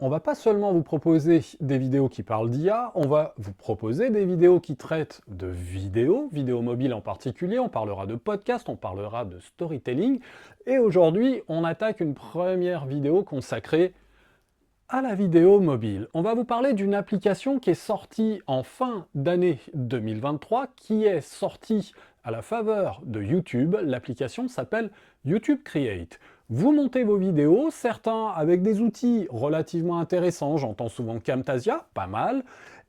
On va pas seulement vous proposer des vidéos qui parlent d'IA, on va vous proposer des vidéos qui traitent de vidéos mobiles en particulier, on parlera de podcast, on parlera de storytelling, et aujourd'hui on attaque une première vidéo consacrée à la vidéo mobile. On va vous parler d'une application qui est sortie en fin d'année 2023, qui est sortie à la faveur de YouTube. L'application s'appelle YouTube Create. Vous montez vos vidéos, certains avec des outils relativement intéressants, j'entends souvent Camtasia, pas mal,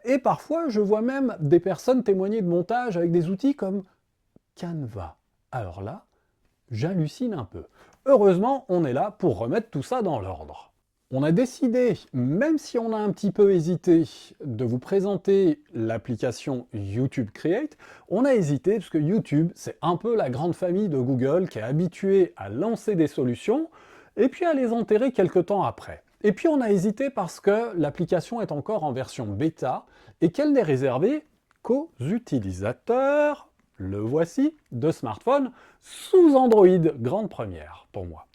et parfois je vois même des personnes témoigner de montage avec des outils comme Canva. Alors là, j'hallucine un peu. Heureusement, on est là pour remettre tout ça dans l'ordre. On a décidé, même si on a un petit peu hésité, de vous présenter l'application YouTube Create. On a hésité parce que YouTube, c'est un peu la grande famille de Google qui est habituée à lancer des solutions et puis à les enterrer quelques temps après. Et puis on a hésité parce que l'application est encore en version bêta et qu'elle n'est réservée qu'aux utilisateurs, le voici, de smartphones sous Android. Grande première pour moi.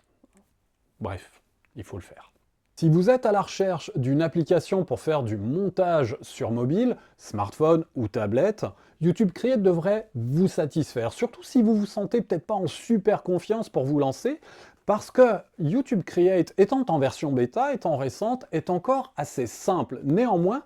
Bref, il faut le faire. Si vous êtes à la recherche d'une application pour faire du montage sur mobile, smartphone ou tablette, YouTube Create devrait vous satisfaire, surtout si vous vous sentez peut-être pas en super confiance pour vous lancer, parce que YouTube Create, étant en version bêta, étant récente, est encore assez simple. Néanmoins,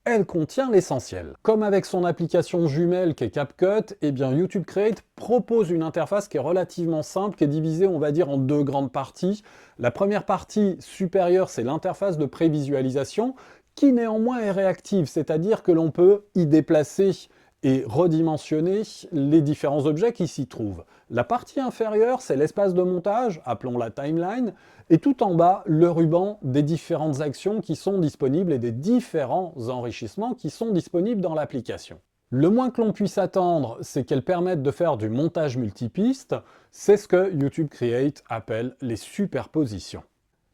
elle contient l'essentiel. Comme avec son application jumelle qui est CapCut, eh bien YouTube Create propose une interface qui est relativement simple, qui est divisée, on va dire, en deux grandes parties. La première partie supérieure, c'est l'interface de prévisualisation, qui néanmoins est réactive, c'est-à-dire que l'on peut y déplacer et redimensionner les différents objets qui s'y trouvent. La partie inférieure, c'est l'espace de montage, appelons-la timeline, et tout en bas, le ruban des différentes actions qui sont disponibles et des différents enrichissements qui sont disponibles dans l'application. Le moins que l'on puisse attendre, c'est qu'elle permette de faire du montage multipiste, c'est ce que YouTube Create appelle les superpositions.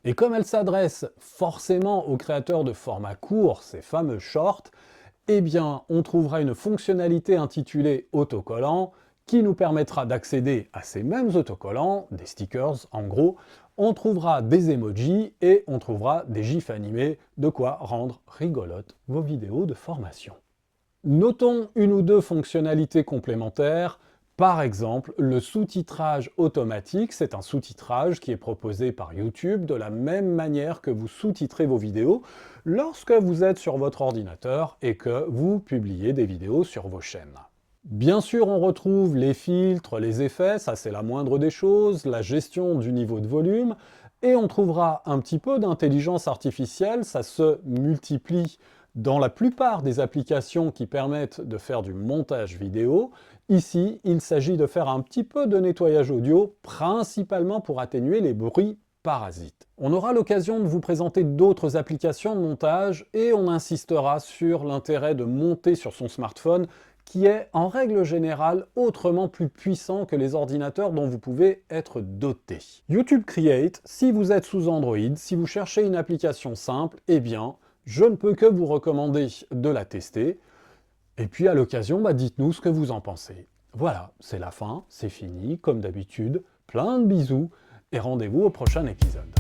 Et comme elle s'adresse forcément aux créateurs de formats courts, ces fameux shorts, eh bien, on trouvera une fonctionnalité intitulée autocollant qui nous permettra d'accéder à ces mêmes autocollants, des stickers en gros. On trouvera des emojis et on trouvera des gifs animés, de quoi rendre rigolotes vos vidéos de formation. Notons une ou deux fonctionnalités complémentaires. Par exemple, le sous-titrage automatique, c'est un sous-titrage qui est proposé par YouTube de la même manière que vous sous-titrez vos vidéos lorsque vous êtes sur votre ordinateur et que vous publiez des vidéos sur vos chaînes. Bien sûr, on retrouve les filtres, les effets, ça c'est la moindre des choses, la gestion du niveau de volume, et on trouvera un petit peu d'intelligence artificielle, ça se multiplie dans la plupart des applications qui permettent de faire du montage vidéo. Ici, il s'agit de faire un petit peu de nettoyage audio, principalement pour atténuer les bruits parasites. On aura l'occasion de vous présenter d'autres applications de montage et on insistera sur l'intérêt de monter sur son smartphone qui est en règle générale autrement plus puissant que les ordinateurs dont vous pouvez être doté. YouTube Create, si vous êtes sous Android, si vous cherchez une application simple, eh bien, je ne peux que vous recommander de la tester. Et puis à l'occasion, dites-nous ce que vous en pensez. Voilà, c'est la fin, c'est fini, comme d'habitude. Plein de bisous et rendez-vous au prochain épisode.